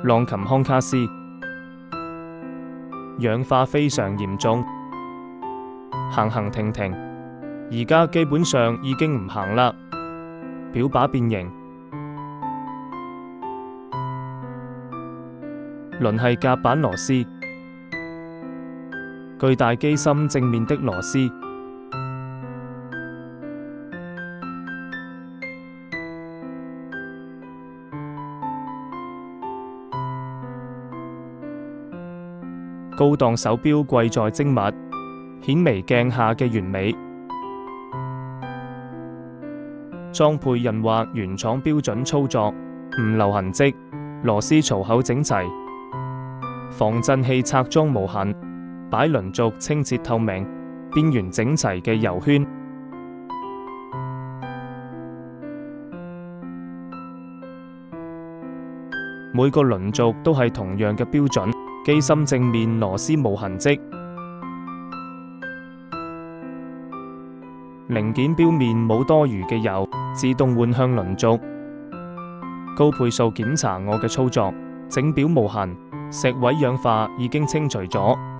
浪琴康卡斯。氧化非常嚴重，行停停，而家基本上已經唔行啦。表靶變形，輪係夾板螺絲，巨大機芯正面的螺絲，高檔手錶貴在精密，顯微鏡下嘅完美。裝配印畫原廠標準操作，唔留痕跡，螺絲槽口整齊，防震器拆裝無痕，擺輪軸清澈透明，邊緣整齊嘅油圈。每個輪軸都係同樣嘅標準，機芯正面螺絲冇痕跡。零件表面冇多餘嘅油，自動換向輪軸。高倍數檢查我嘅操作，整表無痕，石位氧化已經清除咗。